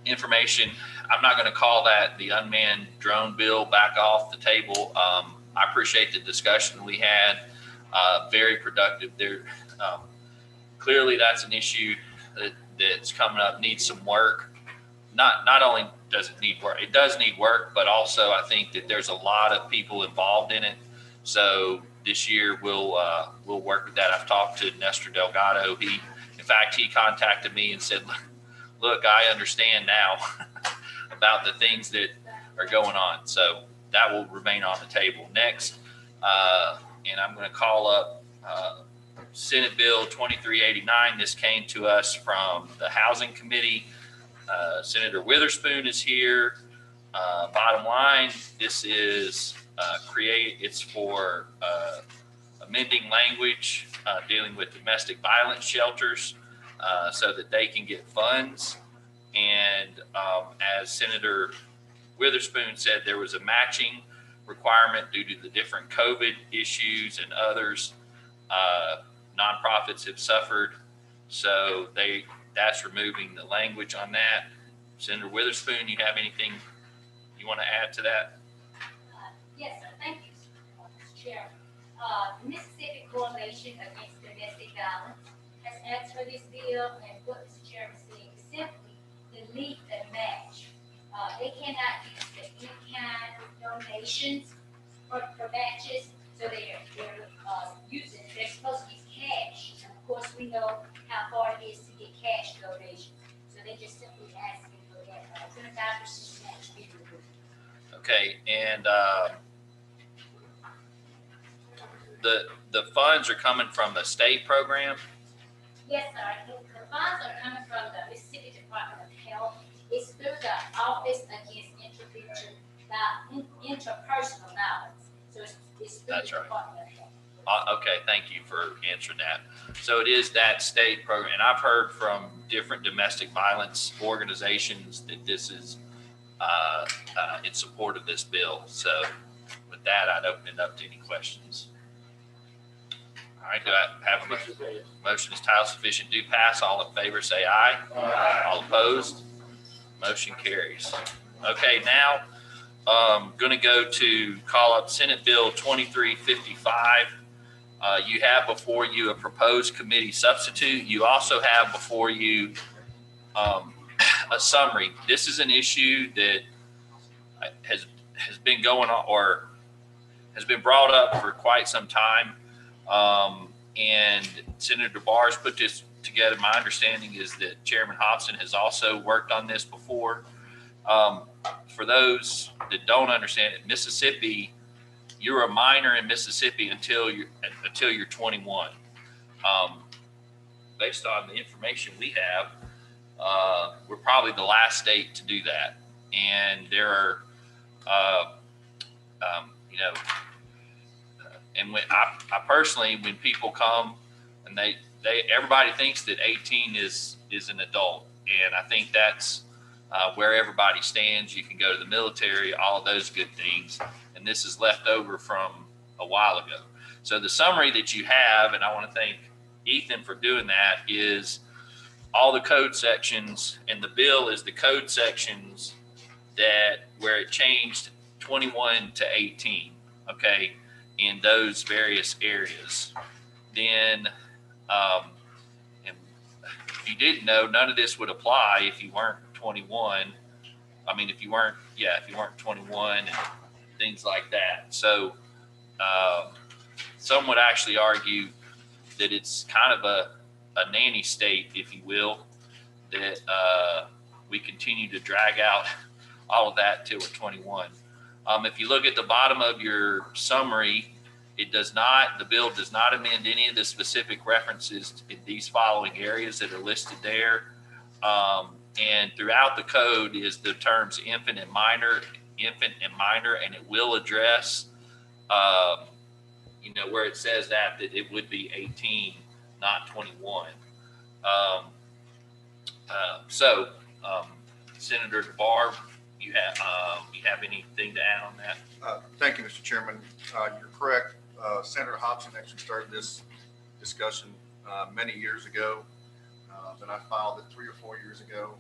information. I'm not going to call that the unmanned drone bill back off the table. I appreciate the discussion we had. Very productive. There, um, clearly, that's an issue that's coming up. Needs some work. Not only does it need work, it does need work, but also I think that there's a lot of people involved in it. So this year we'll work with that. I've talked to Nestor Delgado. In fact, he contacted me and said, "Look, I understand now about the things that are going on." So that will remain on the table. Next, and I'm going to call up Senate Bill 2389. This came to us from the Housing Committee. Senator Witherspoon is here. Bottom line, this is it's for amending language dealing with domestic violence shelters so that they can get funds. And as Senator Witherspoon said, there was a matching requirement due to the different COVID issues and others. Nonprofits have suffered, so that's removing the language on that. Senator Witherspoon, you have anything you want to add to that? Yes, sir. Thank you, Mr. Chair. The Mississippi Coalition Against Domestic Violence has asked for this bill, and what Mr. Chairman is saying is simply delete the match. They cannot use the in-kind donations for matches, so they're supposed to use cash. And of course, we know how hard it is to get cash donations, so they're just simply asking for that 25% match be removed. Okay, and the funds are coming from the state program? Yes, sir. The funds are coming from the Mississippi Department of Health. It's through the Office Against Interpersonal Violence. So it's through That's the right. Department of Health. Okay, thank you for answering that. So it is that state program, and I've heard from different domestic violence organizations that this is in support of this bill. So with that, I'd open it up to any questions. All right, do I have a motion? Motion is title sufficient, do pass. All in favor say aye. Aye. All opposed? Motion carries. Okay, now going to go to call up Senate Bill 2355. You have before you a proposed committee substitute. You also have before you a summary. This is an issue that has been going on or has been brought up for quite some time. And Senator Barr's put this together. My understanding is that Chairman Hobson has also worked on this before. For those that don't understand it, Mississippi, you're a minor in Mississippi until you're 21. Based on the information we have, we're probably the last state to do that. And there are, and when I personally, when people come and everybody thinks that 18 is an adult, and I think that's where everybody stands. You can go to the military, all of those good things, and this is left over from a while ago. So the summary that you have, and I want to thank Ethan for doing that, is all the code sections, and the bill is the code sections that where it changed 21 to 18. Okay. In those various areas. Then, and if you didn't know, none of this would apply if you weren't 21. I mean, if you weren't 21 and things like that. So, some would actually argue that it's kind of a nanny state, if you will, that we continue to drag out all of that till we're 21. If you look at the bottom of your summary, the bill does not amend any of the specific references in these following areas that are listed there. And throughout the code is the terms infant and minor, and it will address, where it says that it would be 18, not 21. Senator Barr, you have anything to add on that? Thank you, Mr. Chairman. You're correct. Senator Hobson actually started this discussion many years ago. Then I filed it 3 or 4 years ago.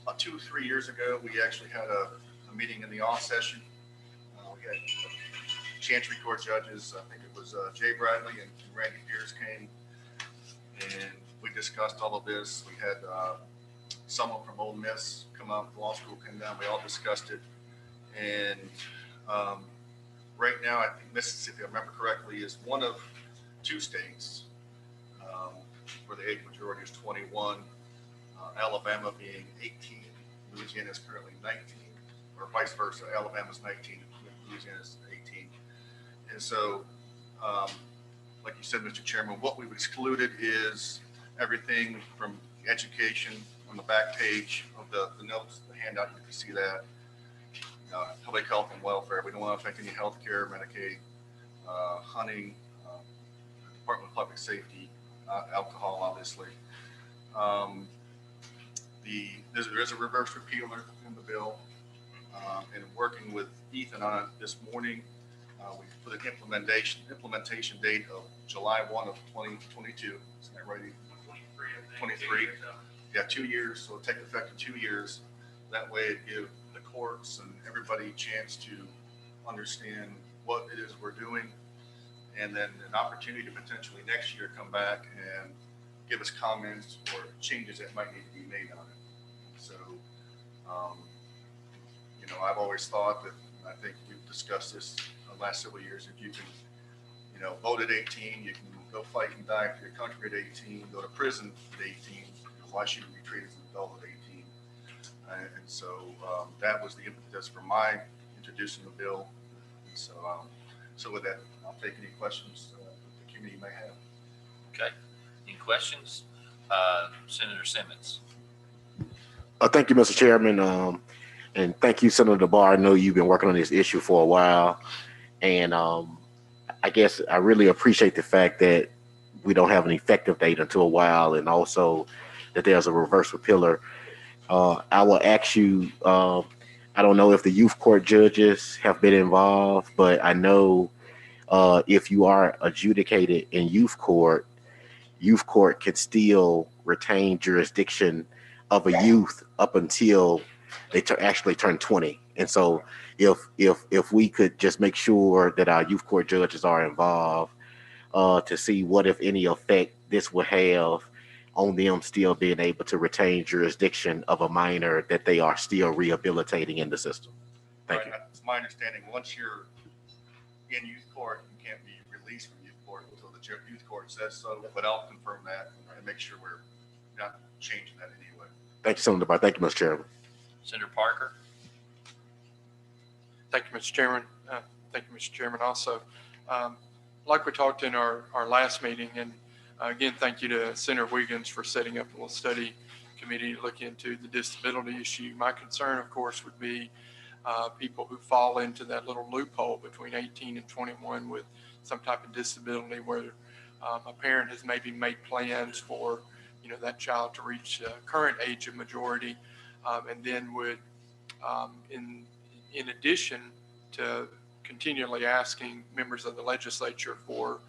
about 2 or 3 years ago, we actually had a meeting in the off session. We had Chancery Court judges, I think it was Jay Bradley and Randy Pierce came, and we discussed all of this. We had someone from Ole Miss come out, the law school came down, we all discussed it. And right now, I think Mississippi, if I remember correctly, is one of 2 states where the age majority is 21, Alabama being 18, Louisiana is currently 19, or vice versa. Alabama's 19, Louisiana's 18. And so, like you said, Mr. Chairman, what we've excluded is everything from education on the back page of the notes, the handout, you can see that. Public health and welfare. We don't want to affect any health care, Medicaid, hunting, Department of Public Safety, alcohol, obviously. There is a reverse repealer in the bill, and working with Ethan on it this morning, we put an implementation date of July 1 of 2022. Isn't that right? 23. Yeah, 2 years. So it'll take effect in 2 years. That way it gives the courts and everybody a chance to understand what it is we're doing, and then an opportunity to potentially next year come back and give us comments or changes that might need to be made on it. So, I've always thought that, I think we've discussed this the last several years, if you can, vote at 18, you can go fight and die for your country at 18, go to prison at 18. Why shouldn't you be treated as an adult at 18? And so that was the impetus for my introducing the bill. And so with that, I'll take any questions the committee may have. Okay. Any questions? Senator Simmons. Thank you, Mr. Chairman. And thank you, Senator Barr. I know you've been working on this issue for a while. And I guess I really appreciate the fact that we don't have an effective date until a while, and also that there's a reverse repealer. I will ask you, I don't know if the youth court judges have been involved, but I know if you are adjudicated in youth court can still retain jurisdiction of a youth up until they actually turn 20. And so if we could just make sure that our youth court judges are involved to see what, if any, effect this will have on them still being able to retain jurisdiction of a minor that they are still rehabilitating in the system. Thank you. It's my understanding, once you're in youth court, you can't be released from youth court until the youth court says so, but I'll confirm that and make sure we're not changing that in any way. Thank you, Senator Barr. Thank you, Mr. Chairman. Senator Parker. Thank you, Mr. Chairman. Thank you, Mr. Chairman. Also, like we talked in our last meeting, and again, thank you to Senator Wiggins for setting up a little study committee to look into the disability issue. My concern, of course, would be people who fall into that little loophole between 18 and 21 with some type of disability, where a parent has maybe made plans for that child to reach current age of majority, and then would, in addition to continually asking members of the legislature for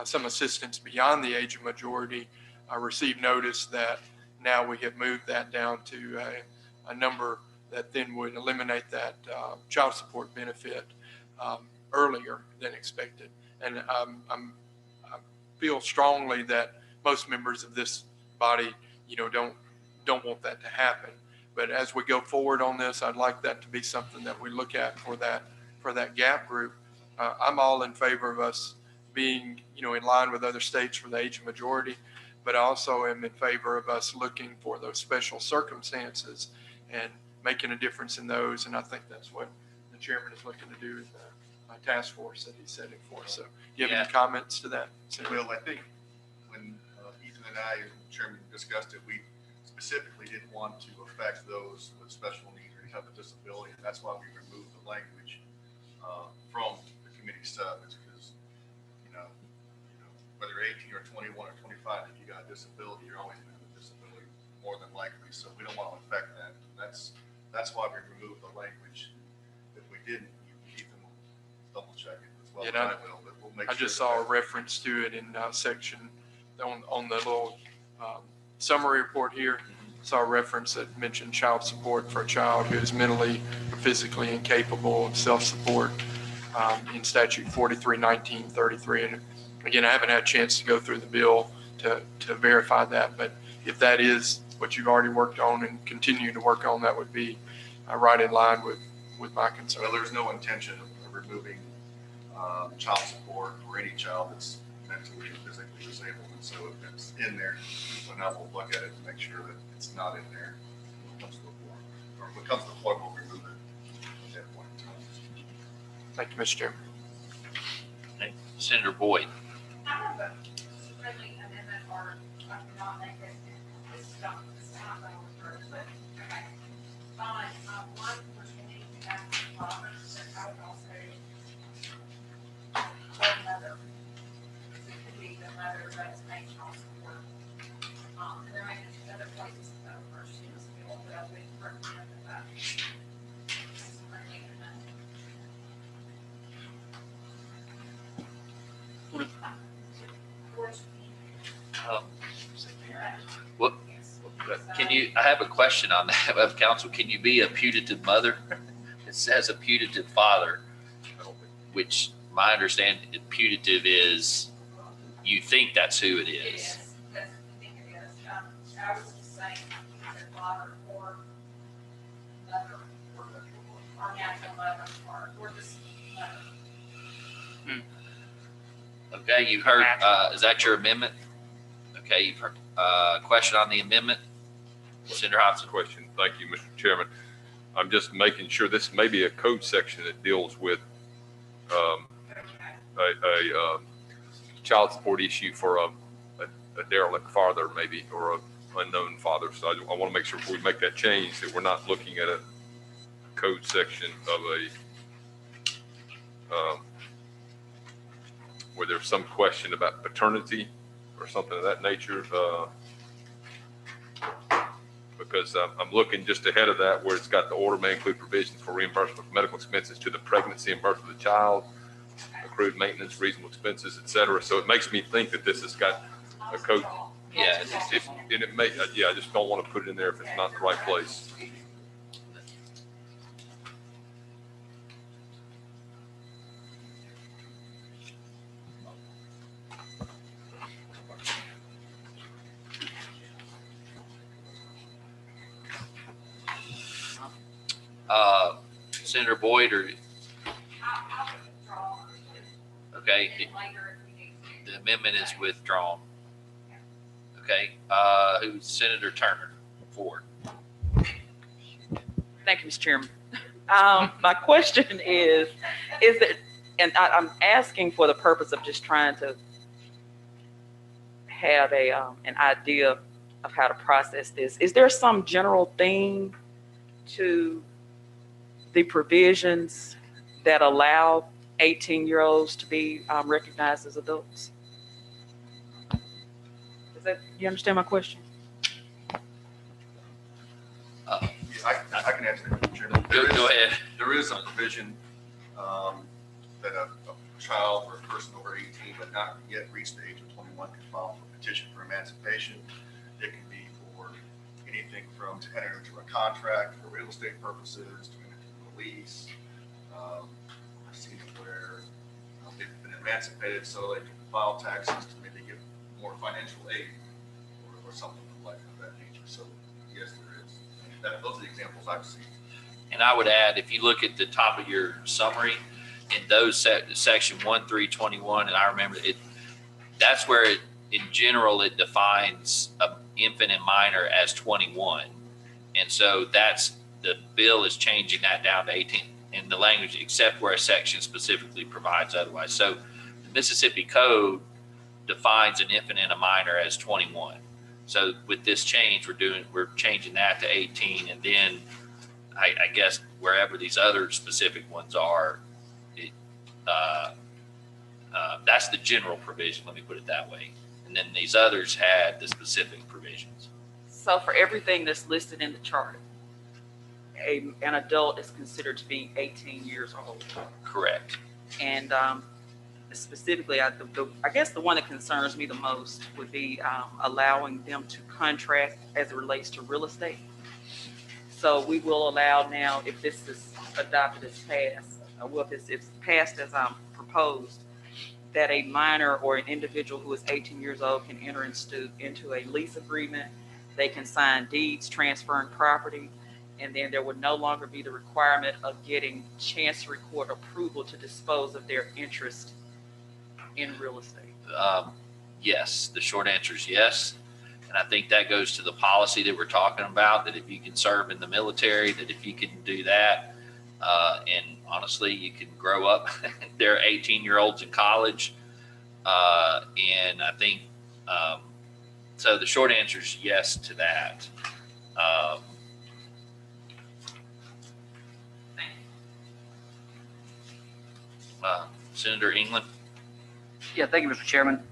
some assistance beyond the age of majority, receive notice that now we have moved that down to a number that then would eliminate that child support benefit earlier than expected. And I feel strongly that most members of this body, don't want that to happen. But as we go forward on this, I'd like that to be something that we look at for that gap group. I'm all in favor of us being, in line with other states for the age of majority, but I also am in favor of us looking for those special circumstances and making a difference in those. And I think that's what the chairman is looking to do in the task force that he's setting for. So do you have any comments to that? Well, I think when Ethan and I, and the chairman, discussed it, we specifically didn't want to affect those with special needs or any type of disability. And that's why we removed the language from the committee sub, is because, whether 18 or 21 or 25, if you got a disability, you're always going to have a disability more than likely. So we don't want to affect that. And that's why we removed the language. If we didn't, Ethan will double check it as well. Yeah, I will, but we'll make I sure just saw a reference to it in section on the little summary report here. saw a reference that mentioned child support for a child who is mentally or physically incapable of self-support in statute 431933. And again, I haven't had a chance to go through the bill to verify that, but if that is what you've already worked on and continue to work on, that would be right in line with my concern. So there's no intention of removing child support for any child that's mentally and physically disabled. And so if it's in there, so now we'll look at it to make sure that it's not in there when it comes to the floor. Or if it comes to the floor, we'll remove it at that point in time. Thank you, Mr. Chairman. Okay. Senator Boyd. I have a friendly amendment, or I cannot make it. This is not going to work, but okay. Fine. One, we're changing the after father, but I would also or mother. It could be the mother that's paying child support. And there may be other places to go first in this bill, but I would recommend that. It's a friendly amendment. What, can you, I have a question on that of council. Can you be a putative mother? It says a putative father, which my understanding putative is you think that's who it It is. is, that's, I think it is. I was just saying, either father or mother, or natural mother, or just mother. Okay, you've heard, is that your amendment? Okay, you've heard, question on the amendment? Senator Hobson. Question. Thank you, Mr. Chairman. I'm just making sure this may be a code section that deals with a child support issue for a derelict father, maybe, or a unknown father. So I want to make sure before we make that change that we're not looking at a code section of a where there's some question about paternity or something of that nature. Because I'm looking just ahead of that where it's got the order may include provisions for reimbursement for medical expenses to the pregnancy and birth of the child, accrued maintenance, reasonable expenses, et cetera. So it makes me think that this has got a code. Yeah, And it may, yeah, I just don't want to put it in there if it's not in the right place. Senator Boyd, or, I'll withdraw. okay, And later if we need to. the amendment is withdrawn. Okay, who's Senator Turner? Ford. Thank you, Mr. Chairman. My question is that, and I'm asking for the purpose of just trying to have an idea of how to process this. Is there some general theme to the provisions that allow 18-year-olds to be recognized as adults? You understand my question? Yeah, I can answer that, Mr. Chairman. Go ahead. There is a provision that a child or a person over 18 but not yet reached the age of 21 can file for a petition for emancipation. It can be for anything from to enter into a contract for real estate purposes, to enter into a lease. I've seen it where they've been emancipated so they can file taxes to maybe get more financial aid or something like that nature. So yes, there is. Those are the examples I've seen. And I would add, if you look at the top of your summary, in those section 1.3.21, and I remember it, that's where in general it defines an infant and minor as 21, and so that's the bill is changing that down to 18 in the language, except where a section specifically provides otherwise. So the Mississippi Code defines an infant and a minor as 21. So with this change, we're changing that to 18, and then I guess wherever these other specific ones are, that's the general provision. Let me put it that way. And then these others had the specific provisions. So for everything that's listed in the chart, an adult is considered to be 18 years old. Correct. And specifically, I guess the one that concerns me the most would be allowing them to contract as it relates to real estate. So we will allow now, if this is adopted as passed, well, if it's passed as proposed, that a minor or an individual who is 18 years old can enter into a lease agreement. They can sign deeds transferring property, and then there would no longer be the requirement of getting Chancery Court approval to dispose of their interest in real estate. Yes, the short answer is yes. And I think that goes to the policy that we're talking about, that if you can serve in the military, that if you can do that, and honestly, you can grow up. They're 18-year-olds in college. And I think, so the short answer is yes to that. Senator England? Yeah, thank you, Mr. Chairman.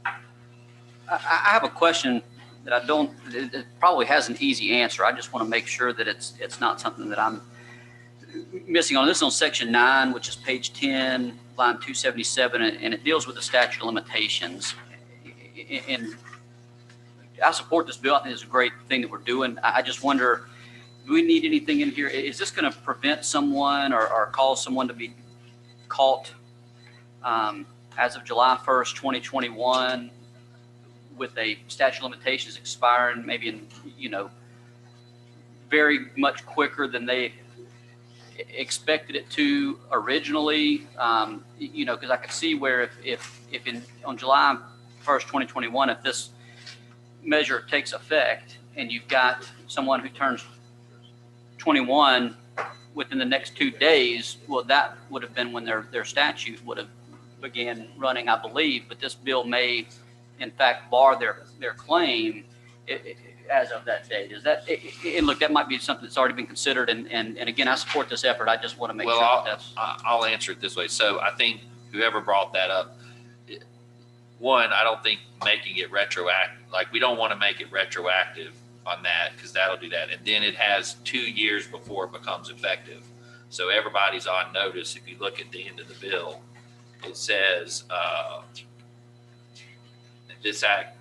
I have a question that it probably has an easy answer. I just want to make sure that it's not something that I'm missing on. This is on section 9, which is page 10, line 277, and it deals with the statute of limitations. And I support this bill. I think it's a great thing that we're doing. I just wonder, do we need anything in here? Is this going to prevent someone or cause someone to be caught as of July 1st, 2021 with a statute of limitations expiring maybe in, very much quicker than they expected it to originally? Because I could see where if on July 1st, 2021, if this measure takes effect and you've got someone who turns 21 within the next 2 days, well, that would have been when their statute would have began running, I believe. But this bill may, in fact, bar their claim as of that date. Is that? And look, that might be something that's already been considered. And again, I support this effort. I just want to make sure that's. I'll answer it this way. So I think whoever brought that up, one, I don't think making it retroactive, like we don't want to make it retroactive on that, because that'll do that. And then it has 2 years before it becomes effective. So everybody's on notice. If you look at the end of the bill, it says this act,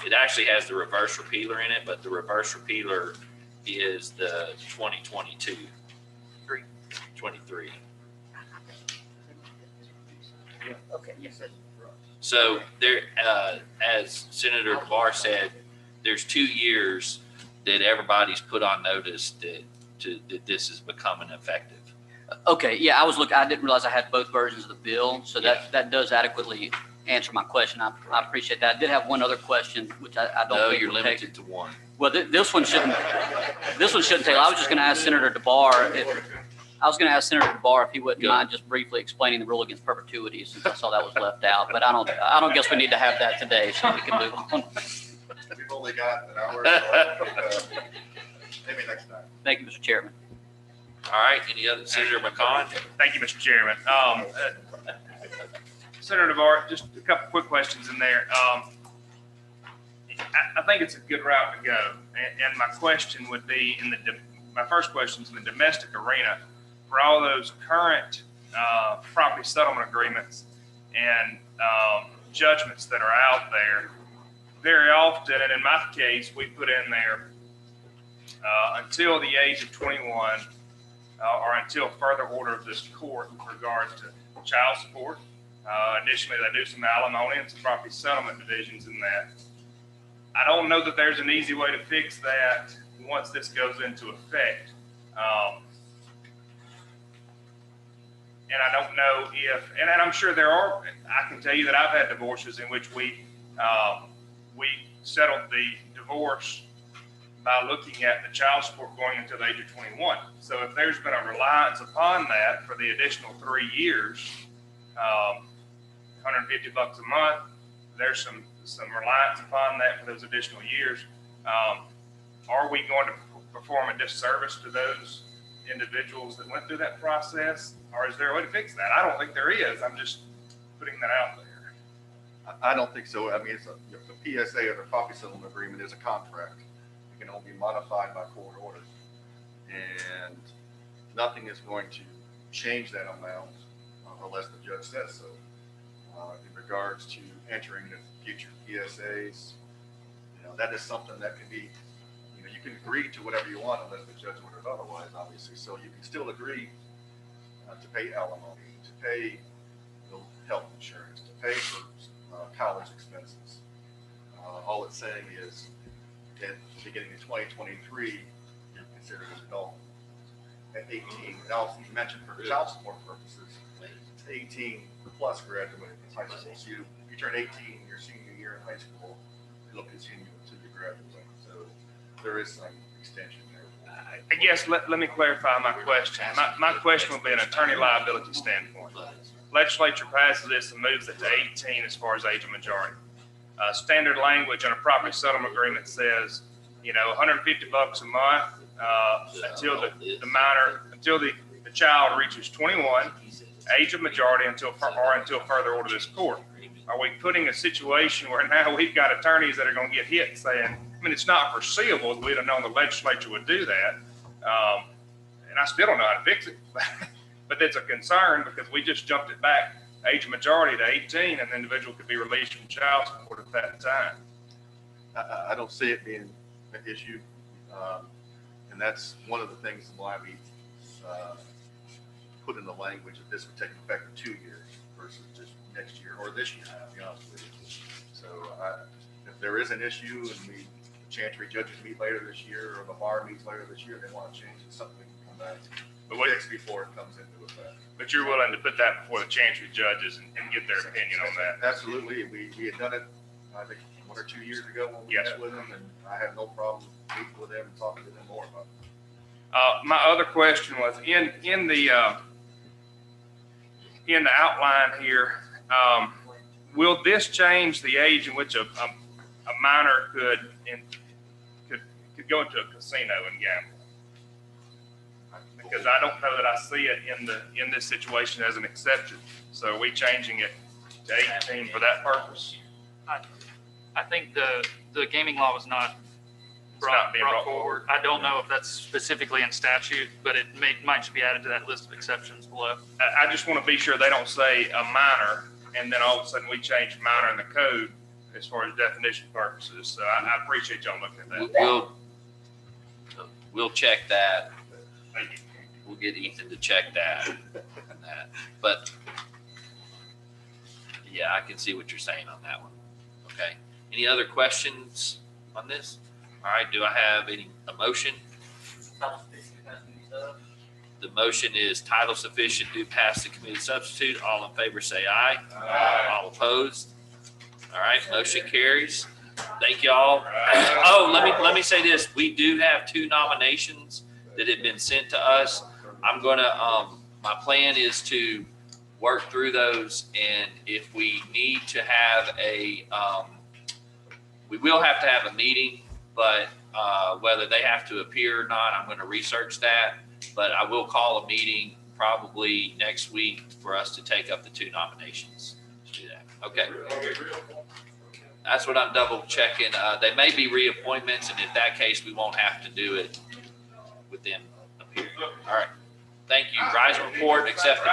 it actually has the reverse repealer in it, but the reverse repealer is the 2022, 23. Okay, yes. So there, as Senator DeBar said, there's 2 years that everybody's put on notice that this is becoming effective. Okay, yeah, I didn't realize I had both versions of the bill, so that does adequately answer my question. I appreciate that. I did have one other question, which I don't No, think you're will limited take. to one. Well, this one shouldn't take. I was just going to ask Senator DeBar if he wouldn't Go. mind just briefly explaining the rule against perpetuity, since I saw that was left out. But I don't guess we need to have that today, so we can move on. We've only got an hour, so maybe next time. Thank you, Mr. Chairman. All right, any other, Senator McCon? Thank you, Mr. Chairman. Senator DeBar, just a couple quick questions in there. I think it's a good route to go. And my question would be my first question is in the domestic arena, for all those current property settlement agreements and judgments that are out there, very often, and in my case, we put in there until the age of 21 or until further order of this court with regards to child support. Additionally, they do some alimony and some property settlement divisions in that. I don't know that there's an easy way to fix that once this goes into effect. And I don't know if, and I'm sure there are, I can tell you that I've had divorces in which we settled the divorce by looking at the child support going until the age of 21. So if there's been a reliance upon that for the additional 3 years, $150 a month, there's some reliance upon that for those additional years. Are we going to perform a disservice to those individuals that went through that process? Or is there a way to fix that? I don't think there is. I'm just putting that out there. I don't think so. I mean, it's the PSA or the property settlement agreement is a contract. It can only be modified by court order. And nothing is going to change that amount unless the judge says so. In regards to entering the future PSAs, that is something that can be, you can agree to whatever you want unless the judge orders otherwise, obviously. So you can still agree to pay alimony, to pay health insurance, to pay for college expenses. All it's saying is at the beginning of 2023, you're considered an adult. At 18, and also you mentioned for child support purposes, 18 plus graduated from high school. So if you turn 18 your senior year in high school, it'll continue until you graduate. So there is some extension there. I guess let me clarify my question. My question would be an attorney liability standpoint. Legislature passes this and moves it to 18 as far as age of majority. Standard language in a property settlement agreement says, $150 a month until the child reaches 21, age of majority until further order of this court. Are we putting a situation where now we've got attorneys that are going to get hit saying, it's not foreseeable, we'd have known the legislature would do that. And I still don't know how to fix it, but it's a concern because we just jumped it back age of majority to 18 and the individual could be released from child support at that time. I don't see it being an issue. And that's one of the things why we put in the language that this would take effect in 2 years versus just next year or this year, to be honest with you. So if there is an issue and the Chancery judges meet later this year or the bar meets later this year, they want to change it, something we can come back but fix before it comes into effect. But you're willing to put that before the Chancery judges and get their opinion on that? Absolutely. We had done it, I think, 1 or 2 years ago when we met with them, and I had no problem meeting with them and talking to them more about it. My other question was in the outline here, will this change the age in which a minor could go into a casino and gamble? Because I don't know that I see it in this situation as an exception. So are we changing it to 18 for that purpose? I think the gaming law was not Not being brought forward. I don't know if that's specifically in statute, but it might just be added to that list of exceptions below. I just want to be sure they don't say a minor and then all of a sudden we change minor in the code as far as definition purposes. So I appreciate y'all looking at that. We'll check that. Thank you. We'll get Ethan to check that. But yeah, I can see what you're saying on that one. Okay. Any other questions on this? All right. Do I have a motion? The motion is title sufficient to pass the committee substitute. All in favor say aye. Aye. All opposed? All right. Motion carries. Thank y'all. Oh, let me say this. We do have 2 nominations that have been sent to us. I'm gonna my plan is to work through those, and if we need to have we will have to have a meeting, but whether they have to appear or not, I'm going to research that. But I will call a meeting probably next week for us to take up the 2 nominations to do that. Okay. That's what I'm double checking. They may be reappointments, and in that case, we won't have to do it with them appearing. All right. Thank you. Rise report, accepted.